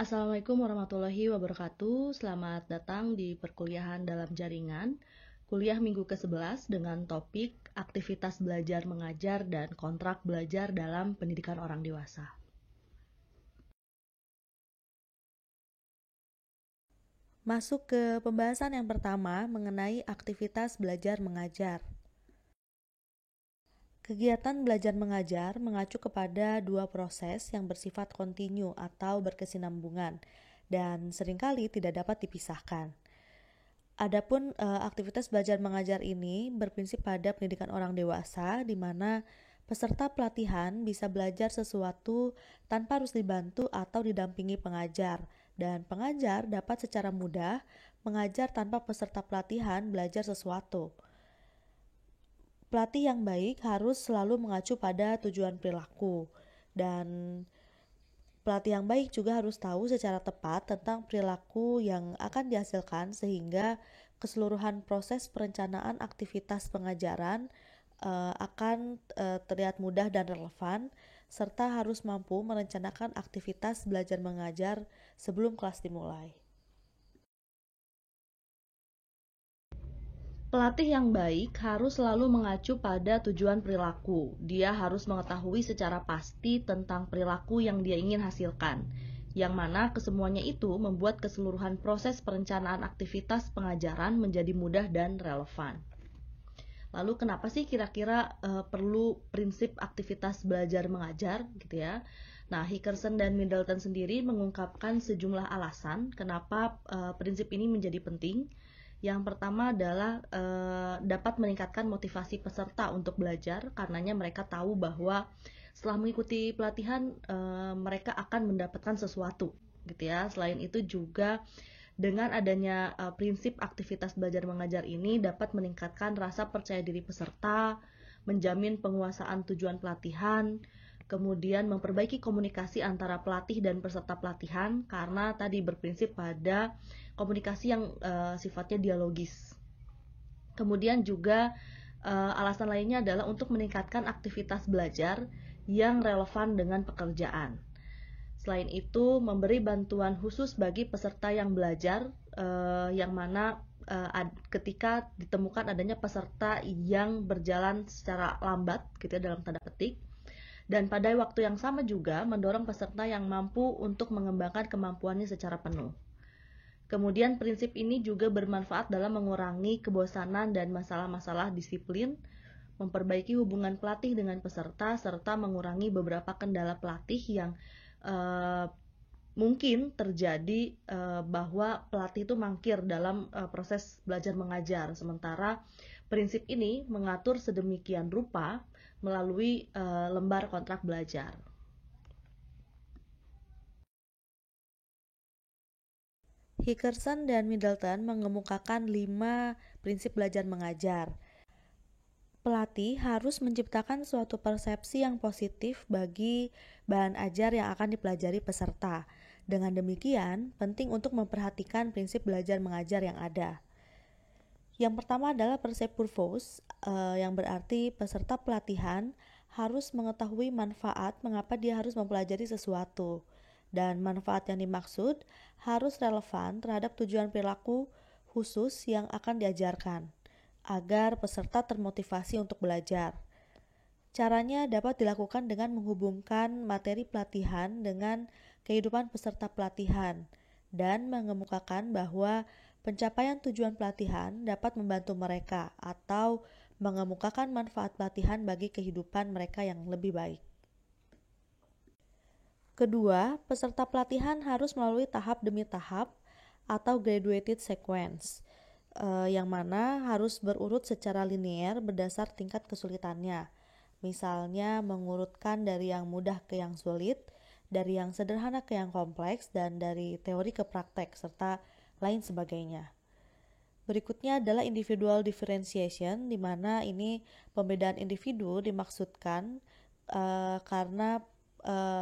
Assalamualaikum warahmatullahi wabarakatuh. Selamat datang di perkuliahan dalam jaringan. Kuliah minggu ke-11 dengan topik aktivitas belajar mengajar dan kontrak belajar dalam pendidikan orang dewasa. Masuk ke pembahasan yang pertama mengenai aktivitas belajar mengajar. Kegiatan belajar mengajar mengacu kepada dua proses yang bersifat kontinu atau berkesinambungan dan seringkali tidak dapat dipisahkan. Adapun aktivitas belajar mengajar ini berprinsip pada pendidikan orang dewasa di mana peserta pelatihan bisa belajar sesuatu tanpa harus dibantu atau didampingi pengajar, dan pengajar dapat secara mudah mengajar tanpa peserta pelatihan belajar sesuatu. Pelatih yang baik harus selalu mengacu pada tujuan perilaku, dan pelatih yang baik juga harus tahu secara tepat tentang perilaku yang akan dihasilkan sehingga keseluruhan proses perencanaan aktivitas pengajaran akan terlihat mudah dan relevan, serta harus mampu merencanakan aktivitas belajar mengajar sebelum kelas dimulai. Pelatih yang baik harus selalu mengacu pada tujuan perilaku. Dia harus mengetahui secara pasti tentang perilaku yang dia ingin hasilkan, yang mana kesemuanya itu membuat keseluruhan proses perencanaan aktivitas pengajaran menjadi mudah dan relevan. Lalu kenapa sih kira-kira perlu prinsip aktivitas belajar mengajar gitu ya? Nah, Hickerson dan Middleton sendiri mengungkapkan sejumlah alasan kenapa prinsip ini menjadi penting. Yang pertama adalah dapat meningkatkan motivasi peserta untuk belajar, karenanya mereka tahu bahwa setelah mengikuti pelatihan mereka akan mendapatkan sesuatu gitu ya. Selain itu juga dengan adanya prinsip aktivitas belajar mengajar ini dapat meningkatkan rasa percaya diri peserta, menjamin penguasaan tujuan pelatihan, kemudian memperbaiki komunikasi antara pelatih dan peserta pelatihan karena tadi berprinsip pada komunikasi yang sifatnya dialogis. Kemudian juga alasan lainnya adalah untuk meningkatkan aktivitas belajar yang relevan dengan pekerjaan. Selain itu, memberi bantuan khusus bagi peserta yang belajar, yang mana ketika ditemukan adanya peserta yang berjalan secara lambat, gitu ya, dalam tanda petik, dan pada waktu yang sama juga mendorong peserta yang mampu untuk mengembangkan kemampuannya secara penuh. Kemudian prinsip ini juga bermanfaat dalam mengurangi kebosanan dan masalah-masalah disiplin, memperbaiki hubungan pelatih dengan peserta, serta mengurangi beberapa kendala pelatih yang uh, mungkin terjadi bahwa pelatih itu mangkir dalam proses belajar mengajar. Sementara prinsip ini mengatur sedemikian rupa melalui lembar kontrak belajar. Hickerson dan Middleton mengemukakan 5 prinsip belajar mengajar. Pelatih harus menciptakan suatu persepsi yang positif bagi bahan ajar yang akan dipelajari peserta. Dengan demikian, penting untuk memperhatikan prinsip belajar mengajar yang ada. Yang pertama adalah percept purpose, yang berarti peserta pelatihan harus mengetahui manfaat mengapa dia harus mempelajari sesuatu. Dan manfaat yang dimaksud harus relevan terhadap tujuan perilaku khusus yang akan diajarkan, agar peserta termotivasi untuk belajar. Caranya dapat dilakukan dengan menghubungkan materi pelatihan dengan kehidupan peserta pelatihan dan mengemukakan bahwa pencapaian tujuan pelatihan dapat membantu mereka atau mengemukakan manfaat pelatihan bagi kehidupan mereka yang lebih baik. Kedua, peserta pelatihan harus melalui tahap demi tahap atau graduated sequence, yang mana harus berurut secara linear berdasar tingkat kesulitannya. Misalnya mengurutkan dari yang mudah ke yang sulit, dari yang sederhana ke yang kompleks, dan dari teori ke praktek, serta lain sebagainya. Berikutnya adalah individual differentiation, di mana ini pembedaan individu dimaksudkan karena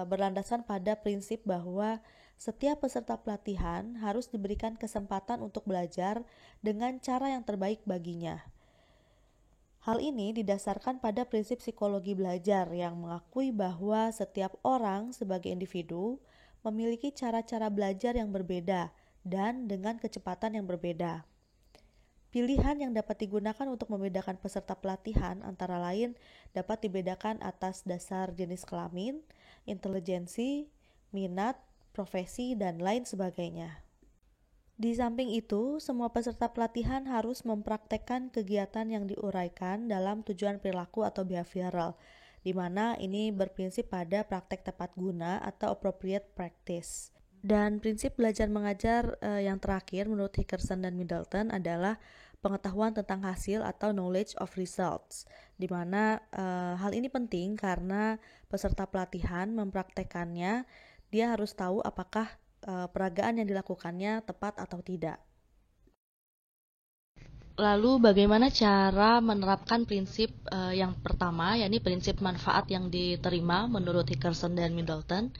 berlandasan pada prinsip bahwa setiap peserta pelatihan harus diberikan kesempatan untuk belajar dengan cara yang terbaik baginya. Hal ini didasarkan pada prinsip psikologi belajar yang mengakui bahwa setiap orang sebagai individu memiliki cara-cara belajar yang berbeda dan dengan kecepatan yang berbeda. Pilihan yang dapat digunakan untuk membedakan peserta pelatihan antara lain dapat dibedakan atas dasar jenis kelamin, intelijensi, minat, profesi, dan lain sebagainya. Di samping itu, semua peserta pelatihan harus mempraktekkan kegiatan yang diuraikan dalam tujuan perilaku atau behavioral, di mana ini berprinsip pada praktek tepat guna atau appropriate practice. Dan prinsip belajar mengajar yang terakhir menurut Hickerson dan Middleton adalah pengetahuan tentang hasil atau knowledge of results, di mana hal ini penting karena peserta pelatihan mempraktekannya, dia harus tahu apakah peragaan yang dilakukannya tepat atau tidak. Lalu bagaimana cara menerapkan prinsip yang pertama, yakni prinsip manfaat yang diterima menurut Hickerson dan Middleton?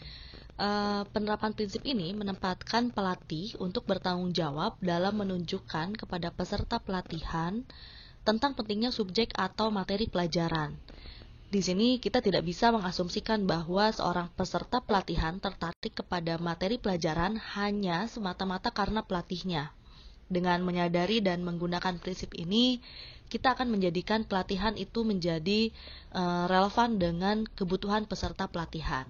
Penerapan prinsip ini menempatkan pelatih untuk bertanggung jawab dalam menunjukkan kepada peserta pelatihan tentang pentingnya subjek atau materi pelajaran. Di sini kita tidak bisa mengasumsikan bahwa seorang peserta pelatihan tertarik kepada materi pelajaran hanya semata-mata karena pelatihnya. Dengan menyadari dan menggunakan prinsip ini, kita akan menjadikan pelatihan itu menjadi relevan dengan kebutuhan peserta pelatihan.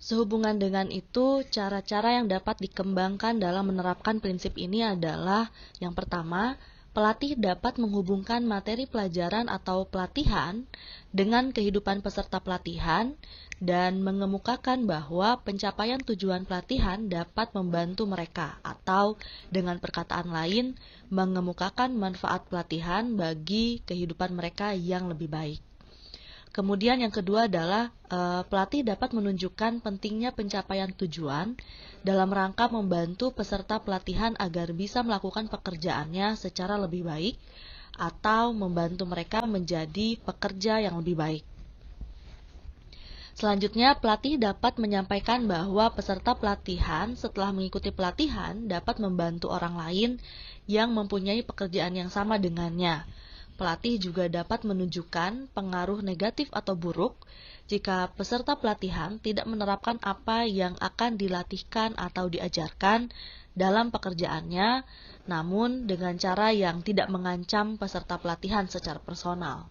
Sehubungan dengan itu, cara-cara yang dapat dikembangkan dalam menerapkan prinsip ini adalah yang pertama, pelatih dapat menghubungkan materi pelajaran atau pelatihan dengan kehidupan peserta pelatihan dan mengemukakan bahwa pencapaian tujuan pelatihan dapat membantu mereka atau dengan perkataan lain, mengemukakan manfaat pelatihan bagi kehidupan mereka yang lebih baik. Kemudian yang kedua adalah pelatih dapat menunjukkan pentingnya pencapaian tujuan dalam rangka membantu peserta pelatihan agar bisa melakukan pekerjaannya secara lebih baik atau membantu mereka menjadi pekerja yang lebih baik. Selanjutnya, pelatih dapat menyampaikan bahwa peserta pelatihan setelah mengikuti pelatihan dapat membantu orang lain yang mempunyai pekerjaan yang sama dengannya. Pelatih juga dapat menunjukkan pengaruh negatif atau buruk jika peserta pelatihan tidak menerapkan apa yang akan dilatihkan atau diajarkan dalam pekerjaannya, namun dengan cara yang tidak mengancam peserta pelatihan secara personal.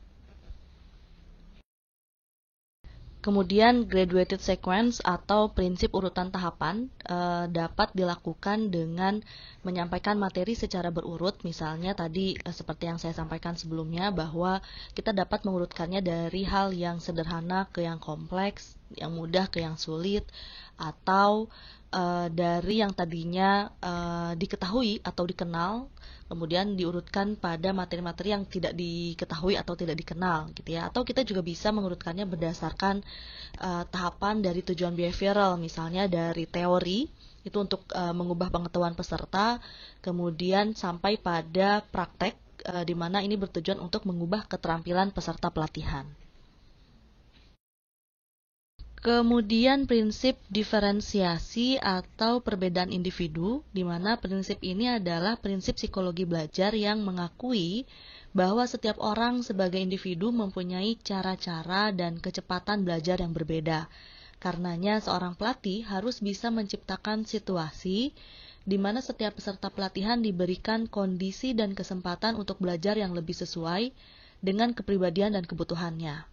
Kemudian graduated sequence atau prinsip urutan tahapan dapat dilakukan dengan menyampaikan materi secara berurut. Misalnya tadi seperti yang saya sampaikan sebelumnya bahwa kita dapat mengurutkannya dari hal yang sederhana ke yang kompleks, yang mudah ke yang sulit, atau dari yang tadinya diketahui atau dikenal kemudian diurutkan pada materi-materi yang tidak diketahui atau tidak dikenal gitu ya. Atau kita juga bisa mengurutkannya berdasarkan tahapan dari tujuan behavioral, misalnya dari teori itu untuk mengubah pengetahuan peserta, kemudian sampai pada praktek di mana ini bertujuan untuk mengubah keterampilan peserta pelatihan. Kemudian prinsip diferensiasi atau perbedaan individu, di mana prinsip ini adalah prinsip psikologi belajar yang mengakui bahwa setiap orang sebagai individu mempunyai cara-cara dan kecepatan belajar yang berbeda. Karenanya seorang pelatih harus bisa menciptakan situasi di mana setiap peserta pelatihan diberikan kondisi dan kesempatan untuk belajar yang lebih sesuai dengan kepribadian dan kebutuhannya.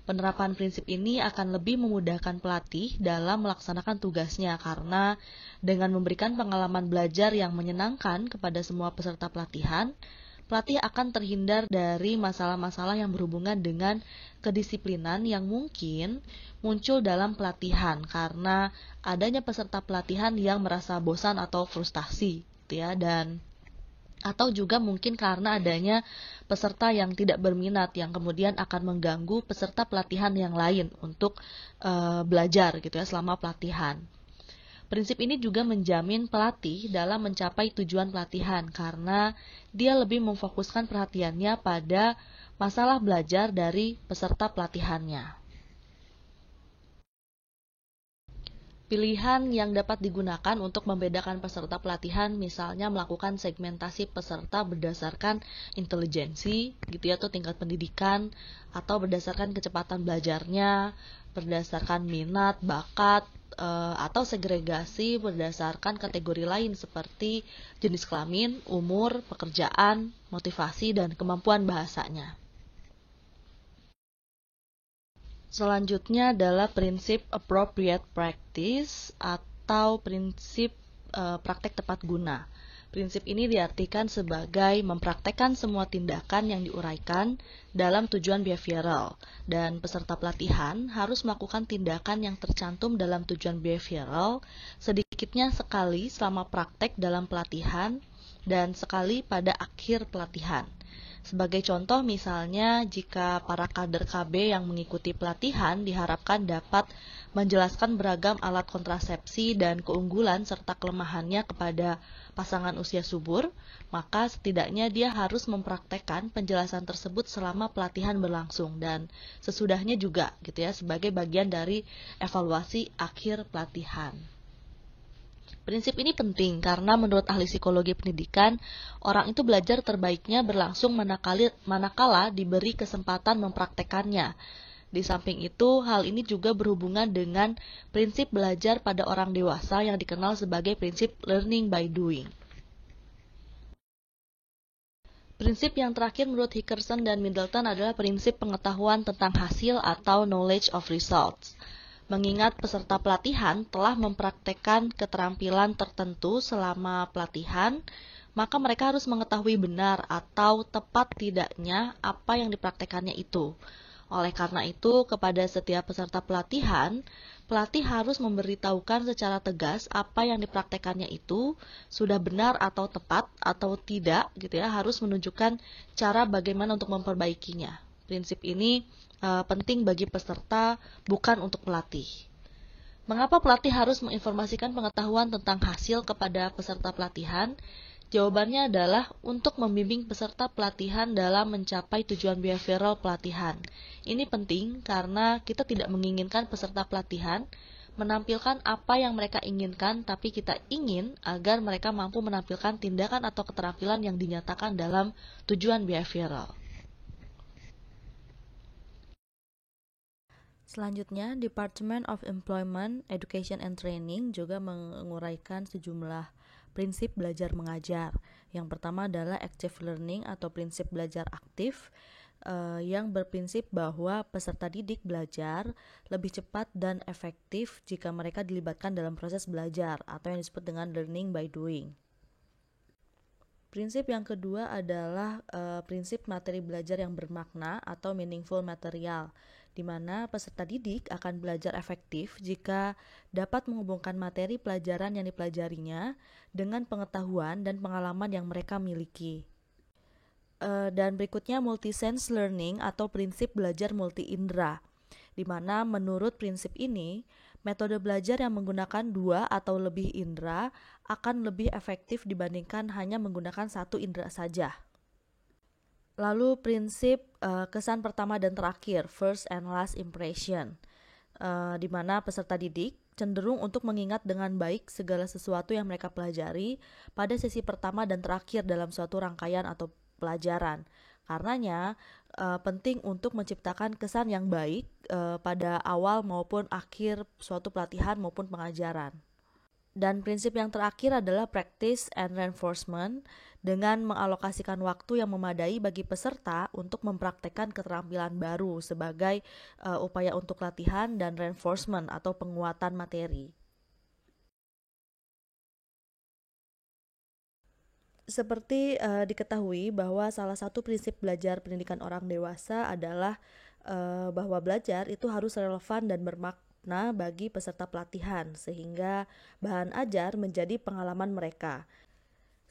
Penerapan prinsip ini akan lebih memudahkan pelatih dalam melaksanakan tugasnya karena dengan memberikan pengalaman belajar yang menyenangkan kepada semua peserta pelatihan, pelatih akan terhindar dari masalah-masalah yang berhubungan dengan kedisiplinan yang mungkin muncul dalam pelatihan karena adanya peserta pelatihan yang merasa bosan atau frustasi, gitu ya, dan atau juga mungkin karena adanya peserta yang tidak berminat yang kemudian akan mengganggu peserta pelatihan yang lain untuk belajar gitu ya selama pelatihan. Prinsip ini juga menjamin pelatih dalam mencapai tujuan pelatihan karena dia lebih memfokuskan perhatiannya pada masalah belajar dari peserta pelatihannya. Pilihan yang dapat digunakan untuk membedakan peserta pelatihan misalnya melakukan segmentasi peserta berdasarkan intelijensi gitu ya, atau tingkat pendidikan, atau berdasarkan kecepatan belajarnya, berdasarkan minat, bakat, atau segregasi berdasarkan kategori lain seperti jenis kelamin, umur, pekerjaan, motivasi, dan kemampuan bahasanya. Selanjutnya adalah prinsip appropriate practice atau prinsip praktek tepat guna. Prinsip ini diartikan sebagai mempraktekkan semua tindakan yang diuraikan dalam tujuan behavioral, dan peserta pelatihan harus melakukan tindakan yang tercantum dalam tujuan behavioral sedikitnya sekali selama praktek dalam pelatihan dan sekali pada akhir pelatihan. Sebagai contoh misalnya, jika para kader KB yang mengikuti pelatihan diharapkan dapat menjelaskan beragam alat kontrasepsi dan keunggulan serta kelemahannya kepada pasangan usia subur, maka setidaknya dia harus mempraktekkan penjelasan tersebut selama pelatihan berlangsung dan sesudahnya juga gitu ya, sebagai bagian dari evaluasi akhir pelatihan. Prinsip ini penting karena menurut ahli psikologi pendidikan, orang itu belajar terbaiknya berlangsung manakala diberi kesempatan mempraktekannya. Di samping itu, hal ini juga berhubungan dengan prinsip belajar pada orang dewasa yang dikenal sebagai prinsip learning by doing. Prinsip yang terakhir menurut Hickerson dan Middleton adalah prinsip pengetahuan tentang hasil atau knowledge of results. Mengingat peserta pelatihan telah mempraktekkan keterampilan tertentu selama pelatihan, maka mereka harus mengetahui benar atau tepat tidaknya apa yang dipraktekannya itu. Oleh karena itu, kepada setiap peserta pelatihan, pelatih harus memberitahukan secara tegas apa yang dipraktekannya itu sudah benar atau tepat atau tidak, gitu ya, harus menunjukkan cara bagaimana untuk memperbaikinya. Prinsip ini penting bagi peserta, bukan untuk pelatih. Mengapa pelatih harus menginformasikan pengetahuan tentang hasil kepada peserta pelatihan? Jawabannya adalah untuk membimbing peserta pelatihan dalam mencapai tujuan behavioral pelatihan. Ini penting karena kita tidak menginginkan peserta pelatihan menampilkan apa yang mereka inginkan, tapi kita ingin agar mereka mampu menampilkan tindakan atau keterampilan yang dinyatakan dalam tujuan behavioral. Selanjutnya, Department of Employment, Education and Training juga menguraikan sejumlah prinsip belajar mengajar. Yang pertama adalah active learning atau prinsip belajar aktif, yang berprinsip bahwa peserta didik belajar lebih cepat dan efektif jika mereka dilibatkan dalam proses belajar atau yang disebut dengan learning by doing. Prinsip yang kedua adalah prinsip materi belajar yang bermakna atau meaningful material, di mana peserta didik akan belajar efektif jika dapat menghubungkan materi pelajaran yang dipelajarinya dengan pengetahuan dan pengalaman yang mereka miliki. Dan berikutnya multi-sense learning atau prinsip belajar multi-indera, di mana menurut prinsip ini, metode belajar yang menggunakan 2 atau lebih indera akan lebih efektif dibandingkan hanya menggunakan 1 indera saja. Lalu prinsip kesan pertama dan terakhir, first and last impression, di mana peserta didik cenderung untuk mengingat dengan baik segala sesuatu yang mereka pelajari pada sesi pertama dan terakhir dalam suatu rangkaian atau pelajaran. Karenanya penting untuk menciptakan kesan yang baik pada awal maupun akhir suatu pelatihan maupun pengajaran. Dan prinsip yang terakhir adalah practice and reinforcement, dengan mengalokasikan waktu yang memadai bagi peserta untuk mempraktekkan keterampilan baru sebagai upaya untuk latihan dan reinforcement atau penguatan materi. Seperti diketahui bahwa salah satu prinsip belajar pendidikan orang dewasa adalah bahwa belajar itu harus relevan dan bermakna bagi peserta pelatihan, sehingga bahan ajar menjadi pengalaman mereka.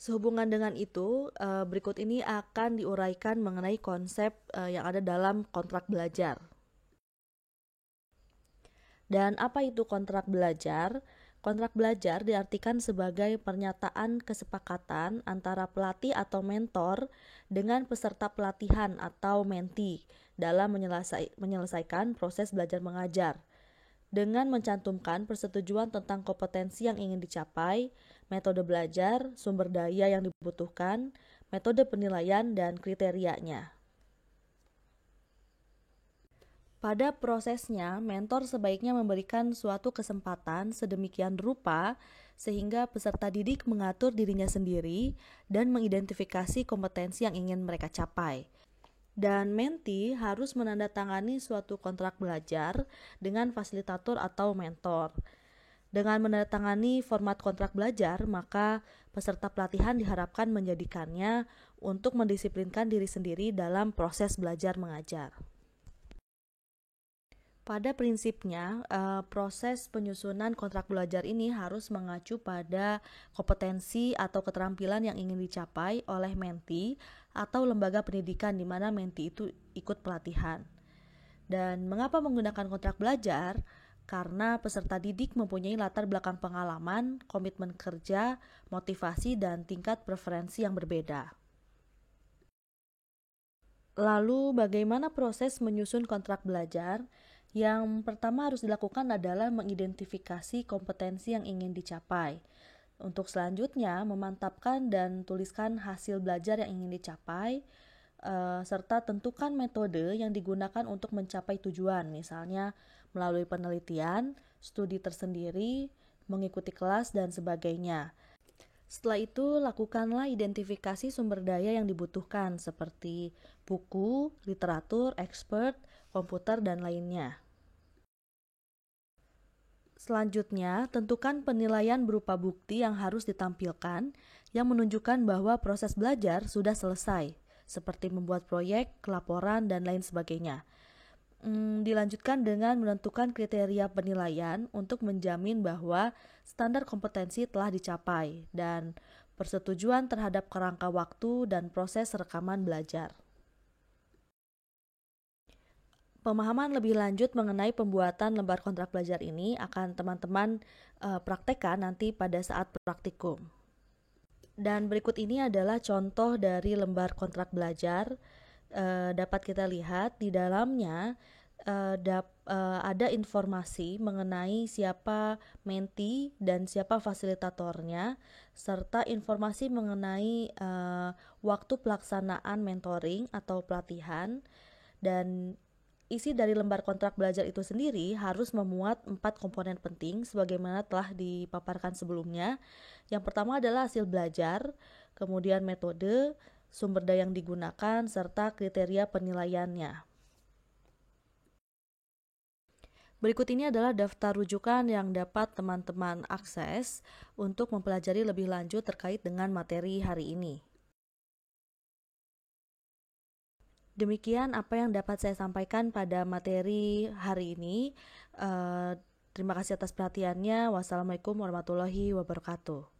Sehubungan dengan itu, berikut ini akan diuraikan mengenai konsep yang ada dalam kontrak belajar. Dan apa itu kontrak belajar? Kontrak belajar diartikan sebagai pernyataan kesepakatan antara pelatih atau mentor dengan peserta pelatihan atau mentee dalam menyelesaikan proses belajar mengajar. dengan mencantumkan persetujuan tentang kompetensi yang ingin dicapai, metode belajar, sumber daya yang dibutuhkan, metode penilaian, dan kriterianya. Pada prosesnya, mentor sebaiknya memberikan suatu kesempatan sedemikian rupa sehingga peserta didik mengatur dirinya sendiri dan mengidentifikasi kompetensi yang ingin mereka capai. Dan mentee harus menandatangani suatu kontrak belajar dengan fasilitator atau mentor. Dengan menandatangani format kontrak belajar, maka peserta pelatihan diharapkan menjadikannya untuk mendisiplinkan diri sendiri dalam proses belajar mengajar. Pada prinsipnya, proses penyusunan kontrak belajar ini harus mengacu pada kompetensi atau keterampilan yang ingin dicapai oleh mentee atau lembaga pendidikan di mana mentee itu ikut pelatihan. Dan mengapa menggunakan kontrak belajar? Karena peserta didik mempunyai latar belakang pengalaman, komitmen kerja, motivasi, dan tingkat preferensi yang berbeda. Lalu, bagaimana proses menyusun kontrak belajar? Yang pertama harus dilakukan adalah mengidentifikasi kompetensi yang ingin dicapai. Untuk selanjutnya, memantapkan dan tuliskan hasil belajar yang ingin dicapai, serta tentukan metode yang digunakan untuk mencapai tujuan, misalnya melalui penelitian, studi tersendiri, mengikuti kelas, dan sebagainya. Setelah itu, lakukanlah identifikasi sumber daya yang dibutuhkan seperti buku, literatur, expert, komputer, dan lainnya. Selanjutnya, tentukan penilaian berupa bukti yang harus ditampilkan yang menunjukkan bahwa proses belajar sudah selesai, seperti membuat proyek, laporan, dan lain sebagainya. Dilanjutkan dengan menentukan kriteria penilaian untuk menjamin bahwa standar kompetensi telah dicapai dan persetujuan terhadap kerangka waktu dan proses rekaman belajar. Pemahaman lebih lanjut mengenai pembuatan lembar kontrak belajar ini akan teman-teman praktekkan nanti pada saat praktikum. Dan berikut ini adalah contoh dari lembar kontrak belajar. Dapat kita lihat di dalamnya ada informasi mengenai siapa mentee dan siapa fasilitatornya, serta informasi mengenai waktu pelaksanaan mentoring atau pelatihan. Dan isi dari lembar kontrak belajar itu sendiri harus memuat 4 komponen penting sebagaimana telah dipaparkan sebelumnya. Yang pertama adalah hasil belajar, kemudian metode, sumber daya yang digunakan, serta kriteria penilaiannya. Berikut ini adalah daftar rujukan yang dapat teman-teman akses untuk mempelajari lebih lanjut terkait dengan materi hari ini. Demikian apa yang dapat saya sampaikan pada materi hari ini. Terima kasih atas perhatiannya. Wassalamualaikum warahmatullahi wabarakatuh.